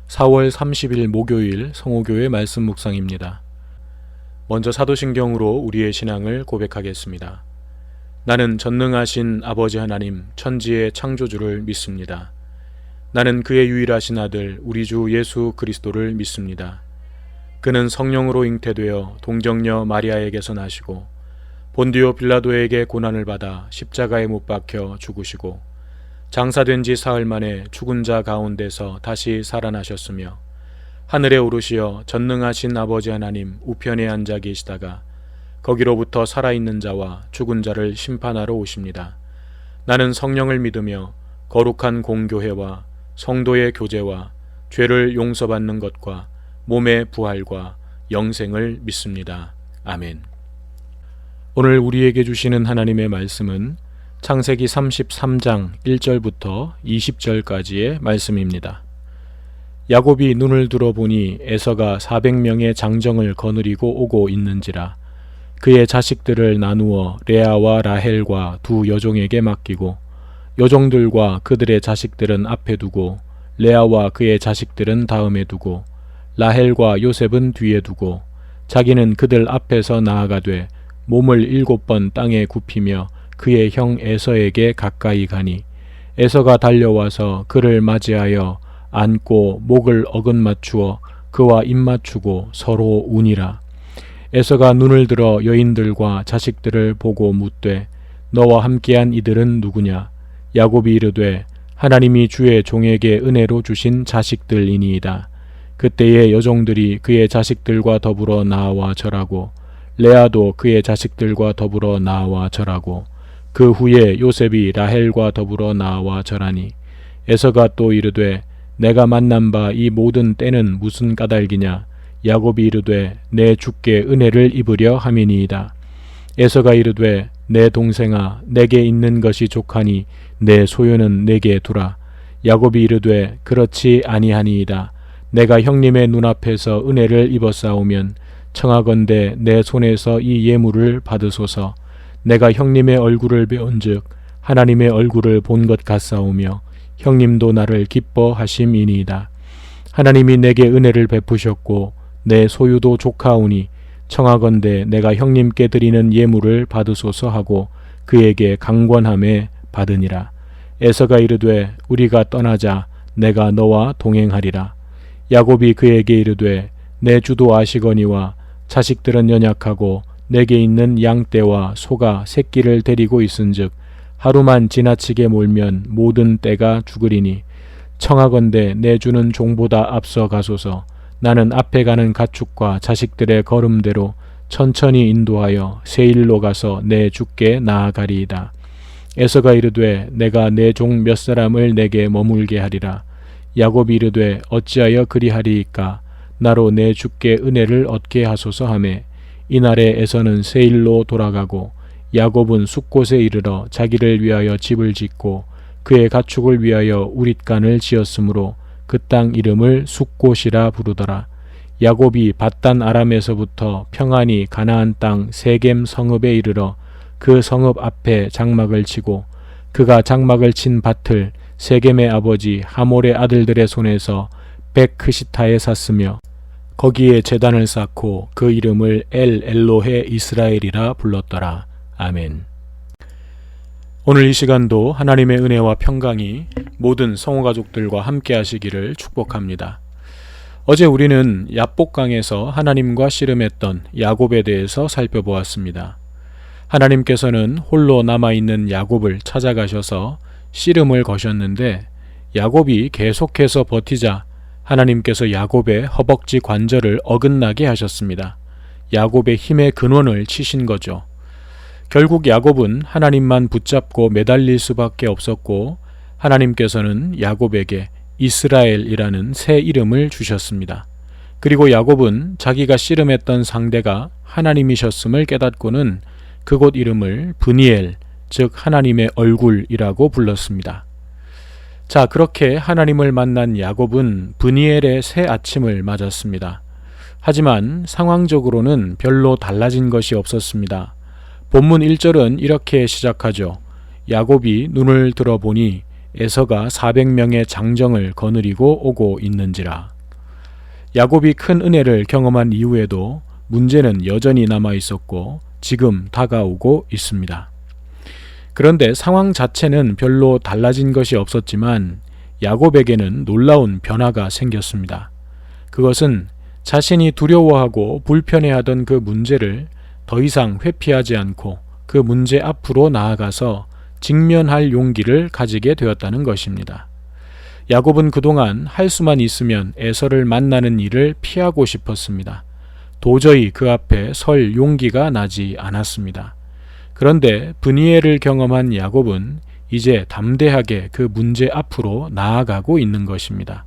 4월 30일 목요일 성호교회 말씀 묵상입니다. 먼저 사도신경으로 우리의 신앙을 고백하겠습니다. 나는 전능하신 아버지 하나님 천지의 창조주를 믿습니다. 나는 그의 유일하신 아들 우리 주 예수 그리스도를 믿습니다. 그는 성령으로 잉태되어 동정녀 마리아에게서 나시고 본디오 빌라도에게 고난을 받아 십자가에 못 박혀 죽으시고 장사된 지 사흘 만에 죽은 자 가운데서 다시 살아나셨으며 하늘에 오르시어 전능하신 아버지 하나님 우편에 앉아 계시다가 거기로부터 살아있는 자와 죽은 자를 심판하러 오십니다. 나는 성령을 믿으며 거룩한 공교회와 성도의 교제와 죄를 용서받는 것과 몸의 부활과 영생을 믿습니다. 아멘. 오늘 우리에게 주시는 하나님의 말씀은 창세기 33장 1절부터 20절까지의 말씀입니다. 야곱이 눈을 들어보니 에서가 400명의 장정을 거느리고 오고 있는지라 그의 자식들을 나누어 레아와 라헬과 두 여종에게 맡기고 여종들과 그들의 자식들은 앞에 두고 레아와 그의 자식들은 다음에 두고 라헬과 요셉은 뒤에 두고 자기는 그들 앞에서 나아가되 몸을 7번 땅에 굽히며 그의 형 에서에게 가까이 가니 에서가 달려와서 그를 맞이하여 안고 목을 어긋맞추어 그와 입맞추고 서로 우니라. 에서가 눈을 들어 여인들과 자식들을 보고 묻되 너와 함께한 이들은 누구냐? 야곱이 이르되 하나님이 주의 종에게 은혜로 주신 자식들이니이다. 그때의 여종들이 그의 자식들과 더불어 나와 절하고 레아도 그의 자식들과 더불어 나와 절하고 그 후에 요셉이 라헬과 더불어 나와 절하니 에서가 또 이르되 내가 만난 바 이 모든 때는 무슨 까닭이냐? 야곱이 이르되 내 주께 은혜를 입으려 함이니이다. 에서가 이르되 내 동생아 내게 있는 것이 족하니 내 소유는 내게 두라. 야곱이 이르되 그렇지 아니하니이다. 내가 형님의 눈앞에서 은혜를 입었사오면 청하건대 내 손에서 이 예물을 받으소서. 내가 형님의 얼굴을 배운즉 하나님의 얼굴을 본 것 같사오며 형님도 나를 기뻐하심이니이다. 하나님이 내게 은혜를 베푸셨고 내 소유도 족하오니 청하건대 내가 형님께 드리는 예물을 받으소서 하고 그에게 강권함에 받으니라. 에서가 이르되 우리가 떠나자. 내가 너와 동행하리라. 야곱이 그에게 이르되 내 주도 아시거니와 자식들은 연약하고 내게 있는 양떼와 소가 새끼를 데리고 있은즉 하루만 지나치게 몰면 모든 떼가 죽으리니 청하건대 내 주는 종보다 앞서 가소서. 나는 앞에 가는 가축과 자식들의 걸음대로 천천히 인도하여 세일로 가서 내 주께 나아가리이다. 에서가 이르되 내가 내 종 몇 사람을 내게 머물게 하리라. 야곱이 이르되 어찌하여 그리하리이까? 나로 내 주께 은혜를 얻게 하소서 하매 이날에 에서는 세일로 돌아가고 야곱은 숫곳에 이르러 자기를 위하여 집을 짓고 그의 가축을 위하여 우릿간을 지었으므로 그 땅 이름을 숫곳이라 부르더라. 야곱이 밧단 아람에서부터 평안히 가나안 땅 세겜 성읍에 이르러 그 성읍 앞에 장막을 치고 그가 장막을 친 밭을 세겜의 아버지 하몰의 아들들의 손에서 백크시타에 샀으며 거기에 제단을 쌓고 그 이름을 엘 엘로헤 이스라엘이라 불렀더라. 아멘. 오늘 이 시간도 하나님의 은혜와 평강이 모든 성호 가족들과 함께 하시기를 축복합니다. 어제 우리는 야복강에서 하나님과 씨름했던 야곱에 대해서 살펴보았습니다. 하나님께서는 홀로 남아있는 야곱을 찾아가셔서 씨름을 거셨는데 야곱이 계속해서 버티자 하나님께서 야곱의 허벅지 관절을 어긋나게 하셨습니다. 야곱의 힘의 근원을 치신 거죠. 결국 야곱은 하나님만 붙잡고 매달릴 수밖에 없었고 하나님께서는 야곱에게 이스라엘이라는 새 이름을 주셨습니다. 그리고 야곱은 자기가 씨름했던 상대가 하나님이셨음을 깨닫고는 그곳 이름을 브니엘, 즉 하나님의 얼굴이라고 불렀습니다. 자, 그렇게 하나님을 만난 야곱은 브니엘의 새 아침을 맞았습니다. 하지만 상황적으로는 별로 달라진 것이 없었습니다. 본문 1절은 이렇게 시작하죠. 야곱이 눈을 들어보니 에서가 400명의 장정을 거느리고 오고 있는지라. 야곱이 큰 은혜를 경험한 이후에도 문제는 여전히 남아 있었고 지금 다가오고 있습니다. 그런데 상황 자체는 별로 달라진 것이 없었지만 야곱에게는 놀라운 변화가 생겼습니다. 그것은 자신이 두려워하고 불편해하던 그 문제를 더 이상 회피하지 않고 그 문제 앞으로 나아가서 직면할 용기를 가지게 되었다는 것입니다. 야곱은 그동안 할 수만 있으면 에서를 만나는 일을 피하고 싶었습니다. 도저히 그 앞에 설 용기가 나지 않았습니다. 그런데 브니엘을 경험한 야곱은 이제 담대하게 그 문제 앞으로 나아가고 있는 것입니다.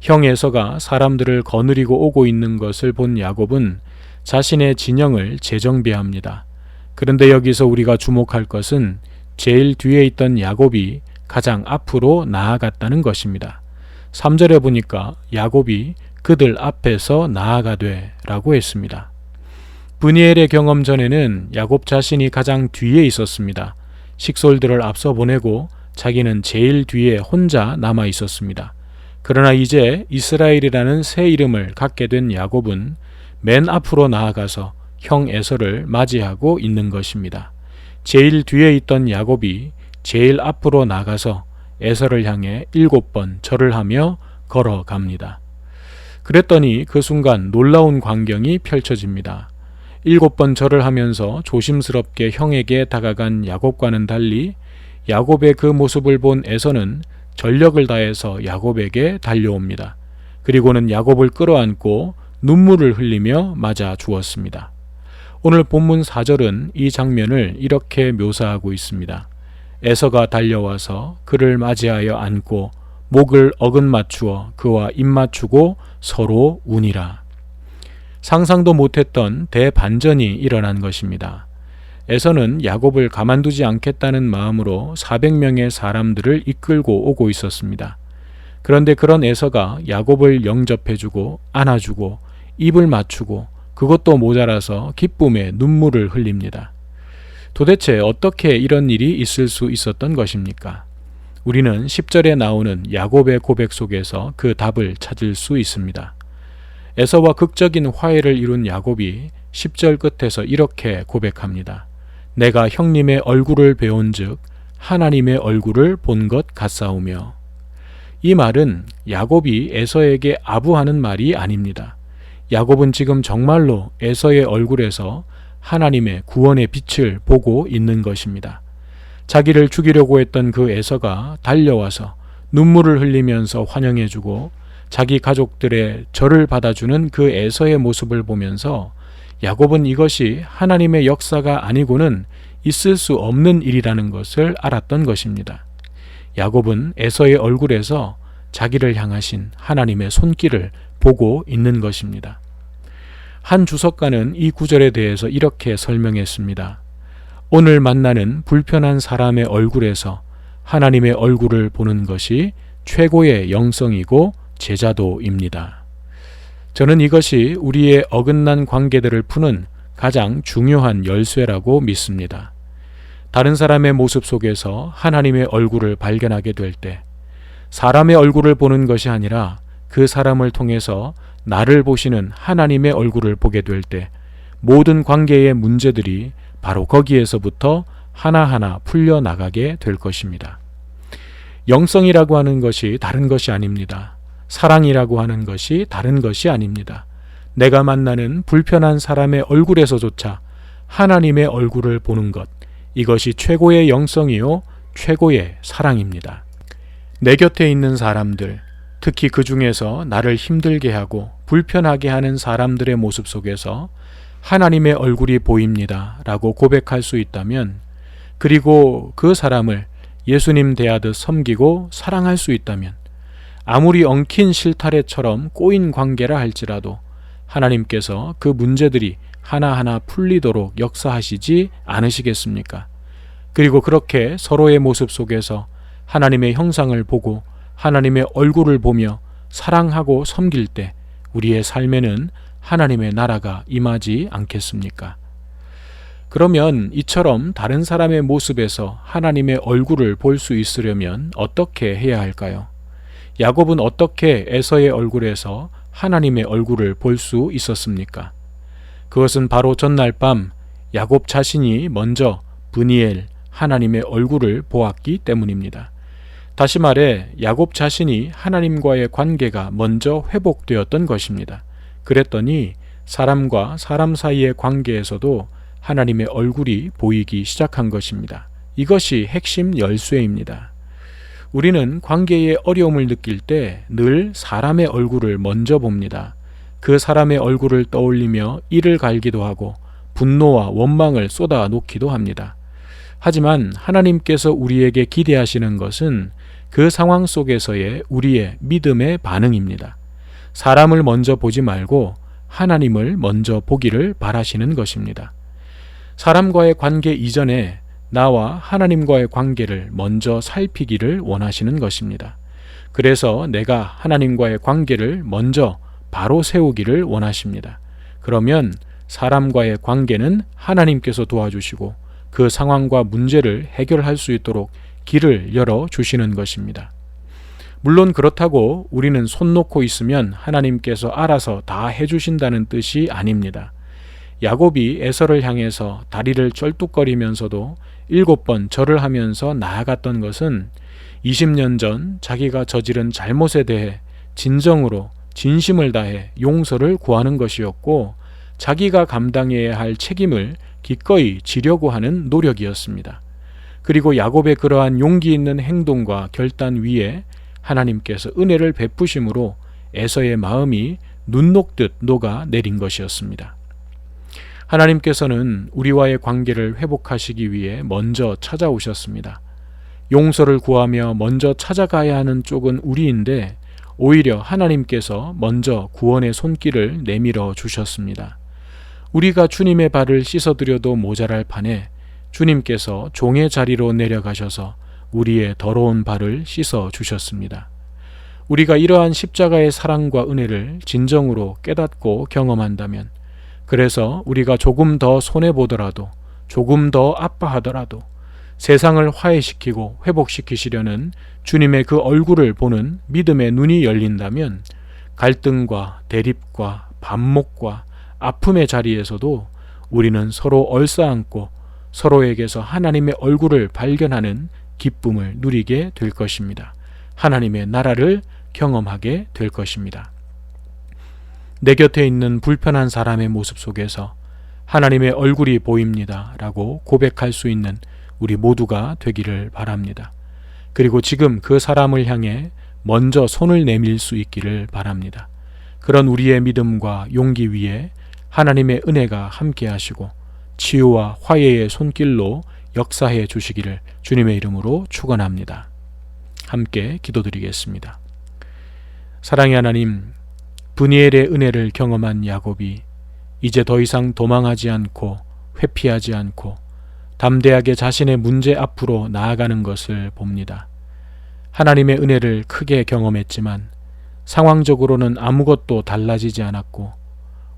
형 에서가 사람들을 거느리고 오고 있는 것을 본 야곱은 자신의 진영을 재정비합니다. 그런데 여기서 우리가 주목할 것은 제일 뒤에 있던 야곱이 가장 앞으로 나아갔다는 것입니다. 3절에 보니까 야곱이 그들 앞에서 나아가되 라고 했습니다. 브니엘의 경험 전에는 야곱 자신이 가장 뒤에 있었습니다. 식솔들을 앞서 보내고 자기는 제일 뒤에 혼자 남아 있었습니다. 그러나 이제 이스라엘이라는 새 이름을 갖게 된 야곱은 맨 앞으로 나아가서 형 에서를 맞이하고 있는 것입니다. 제일 뒤에 있던 야곱이 제일 앞으로 나가서 에서를 향해 7번 절을 하며 걸어갑니다. 그랬더니 그 순간 놀라운 광경이 펼쳐집니다. 7번 절을 하면서 조심스럽게 형에게 다가간 야곱과는 달리 야곱의 그 모습을 본 에서는 전력을 다해서 야곱에게 달려옵니다. 그리고는 야곱을 끌어안고 눈물을 흘리며 맞아 주었습니다. 오늘 본문 4절은 이 장면을 이렇게 묘사하고 있습니다. 에서가 달려와서 그를 맞이하여 안고 목을 어긋 맞추어 그와 입 맞추고 서로 우니라. 상상도 못했던 대반전이 일어난 것입니다. 에서는 야곱을 가만두지 않겠다는 마음으로 400명의 사람들을 이끌고 오고 있었습니다. 그런데 그런 에서가 야곱을 영접해주고 안아주고 입을 맞추고 그것도 모자라서 기쁨에 눈물을 흘립니다. 도대체 어떻게 이런 일이 있을 수 있었던 것입니까? 우리는 10절에 나오는 야곱의 고백 속에서 그 답을 찾을 수 있습니다. 에서와 극적인 화해를 이룬 야곱이 10절 끝에서 이렇게 고백합니다. 내가 형님의 얼굴을 배운즉 하나님의 얼굴을 본 것 같사오며. 이 말은 야곱이 에서에게 아부하는 말이 아닙니다. 야곱은 지금 정말로 에서의 얼굴에서 하나님의 구원의 빛을 보고 있는 것입니다. 자기를 죽이려고 했던 그 에서가 달려와서 눈물을 흘리면서 환영해주고 자기 가족들의 절을 받아주는 그 에서의 모습을 보면서 야곱은 이것이 하나님의 역사가 아니고는 있을 수 없는 일이라는 것을 알았던 것입니다. 야곱은 에서의 얼굴에서 자기를 향하신 하나님의 손길을 보고 있는 것입니다. 한 주석가는 이 구절에 대해서 이렇게 설명했습니다. 오늘 만나는 불편한 사람의 얼굴에서 하나님의 얼굴을 보는 것이 최고의 영성이고 제자도입니다. 저는 이것이 우리의 어긋난 관계들을 푸는 가장 중요한 열쇠라고 믿습니다. 다른 사람의 모습 속에서 하나님의 얼굴을 발견하게 될 때 사람의 얼굴을 보는 것이 아니라 그 사람을 통해서 나를 보시는 하나님의 얼굴을 보게 될 때 모든 관계의 문제들이 바로 거기에서부터 하나하나 풀려나가게 될 것입니다. 영성이라고 하는 것이 다른 것이 아닙니다. 사랑이라고 하는 것이 다른 것이 아닙니다. 내가 만나는 불편한 사람의 얼굴에서조차 하나님의 얼굴을 보는 것, 이것이 최고의 영성이요 최고의 사랑입니다. 내 곁에 있는 사람들, 특히 그 중에서 나를 힘들게 하고 불편하게 하는 사람들의 모습 속에서 하나님의 얼굴이 보입니다 라고 고백할 수 있다면, 그리고 그 사람을 예수님 대하듯 섬기고 사랑할 수 있다면, 아무리 엉킨 실타래처럼 꼬인 관계라 할지라도 하나님께서 그 문제들이 하나하나 풀리도록 역사하시지 않으시겠습니까? 그리고 그렇게 서로의 모습 속에서 하나님의 형상을 보고 하나님의 얼굴을 보며 사랑하고 섬길 때 우리의 삶에는 하나님의 나라가 임하지 않겠습니까? 그러면 이처럼 다른 사람의 모습에서 하나님의 얼굴을 볼 수 있으려면 어떻게 해야 할까요? 야곱은 어떻게 에서의 얼굴에서 하나님의 얼굴을 볼 수 있었습니까? 그것은 바로 전날 밤 야곱 자신이 먼저 브니엘 하나님의 얼굴을 보았기 때문입니다. 다시 말해 야곱 자신이 하나님과의 관계가 먼저 회복되었던 것입니다. 그랬더니 사람과 사람 사이의 관계에서도 하나님의 얼굴이 보이기 시작한 것입니다. 이것이 핵심 열쇠입니다. 우리는 관계에 어려움을 느낄 때 늘 사람의 얼굴을 먼저 봅니다. 그 사람의 얼굴을 떠올리며 이를 갈기도 하고 분노와 원망을 쏟아 놓기도 합니다. 하지만 하나님께서 우리에게 기대하시는 것은 그 상황 속에서의 우리의 믿음의 반응입니다. 사람을 먼저 보지 말고 하나님을 먼저 보기를 바라시는 것입니다. 사람과의 관계 이전에 나와 하나님과의 관계를 먼저 살피기를 원하시는 것입니다. 그래서 내가 하나님과의 관계를 먼저 바로 세우기를 원하십니다. 그러면 사람과의 관계는 하나님께서 도와주시고 그 상황과 문제를 해결할 수 있도록 길을 열어주시는 것입니다. 물론 그렇다고 우리는 손 놓고 있으면 하나님께서 알아서 다 해주신다는 뜻이 아닙니다. 야곱이 에서를 향해서 다리를 쩔뚝거리면서도 7번 절을 하면서 나아갔던 것은 20년 전 자기가 저지른 잘못에 대해 진정으로 진심을 다해 용서를 구하는 것이었고 자기가 감당해야 할 책임을 기꺼이 지려고 하는 노력이었습니다. 그리고 야곱의 그러한 용기 있는 행동과 결단 위에 하나님께서 은혜를 베푸심으로 에서의 마음이 눈 녹듯 녹아 내린 것이었습니다. 하나님께서는 우리와의 관계를 회복하시기 위해 먼저 찾아오셨습니다. 용서를 구하며 먼저 찾아가야 하는 쪽은 우리인데 오히려 하나님께서 먼저 구원의 손길을 내밀어 주셨습니다. 우리가 주님의 발을 씻어드려도 모자랄 판에 주님께서 종의 자리로 내려가셔서 우리의 더러운 발을 씻어 주셨습니다. 우리가 이러한 십자가의 사랑과 은혜를 진정으로 깨닫고 경험한다면, 그래서 우리가 조금 더 손해보더라도, 조금 더 아파하더라도 세상을 화해시키고 회복시키시려는 주님의 그 얼굴을 보는 믿음의 눈이 열린다면 갈등과 대립과 반목과 아픔의 자리에서도 우리는 서로 얼싸안고 서로에게서 하나님의 얼굴을 발견하는 기쁨을 누리게 될 것입니다. 하나님의 나라를 경험하게 될 것입니다. 내 곁에 있는 불편한 사람의 모습 속에서 하나님의 얼굴이 보입니다 라고 고백할 수 있는 우리 모두가 되기를 바랍니다. 그리고 지금 그 사람을 향해 먼저 손을 내밀 수 있기를 바랍니다. 그런 우리의 믿음과 용기 위에 하나님의 은혜가 함께 하시고 치유와 화해의 손길로 역사해 주시기를 주님의 이름으로 축원합니다. 함께 기도드리겠습니다. 사랑의 하나님, 브니엘의 은혜를 경험한 야곱이 이제 더 이상 도망하지 않고 회피하지 않고 담대하게 자신의 문제 앞으로 나아가는 것을 봅니다. 하나님의 은혜를 크게 경험했지만 상황적으로는 아무것도 달라지지 않았고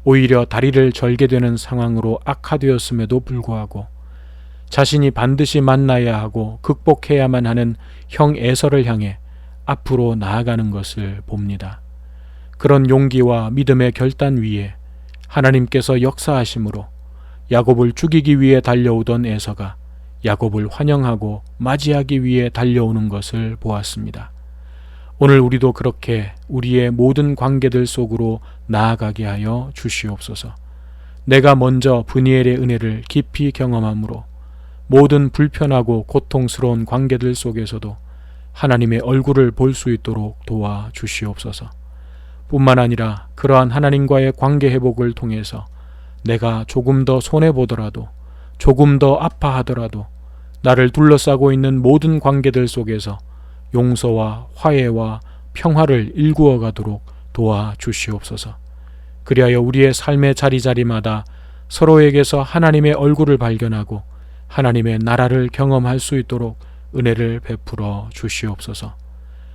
오히려 다리를 절게 되는 상황으로 악화되었음에도 불구하고 자신이 반드시 만나야 하고 극복해야만 하는 형 에서를 향해 앞으로 나아가는 것을 봅니다. 그런 용기와 믿음의 결단 위에 하나님께서 역사하심으로 야곱을 죽이기 위해 달려오던 에서가 야곱을 환영하고 맞이하기 위해 달려오는 것을 보았습니다. 오늘 우리도 그렇게 우리의 모든 관계들 속으로 나아가게 하여 주시옵소서. 내가 먼저 브니엘의 은혜를 깊이 경험함으로 모든 불편하고 고통스러운 관계들 속에서도 하나님의 얼굴을 볼 수 있도록 도와 주시옵소서. 뿐만 아니라 그러한 하나님과의 관계 회복을 통해서 내가 조금 더 손해보더라도, 조금 더 아파하더라도 나를 둘러싸고 있는 모든 관계들 속에서 용서와 화해와 평화를 일구어 가도록 도와 주시옵소서. 그리하여 우리의 삶의 자리자리마다 서로에게서 하나님의 얼굴을 발견하고 하나님의 나라를 경험할 수 있도록 은혜를 베풀어 주시옵소서.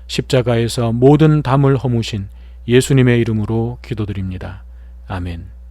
십자가에서 모든 담을 허무신 예수님의 이름으로 기도드립니다. 아멘.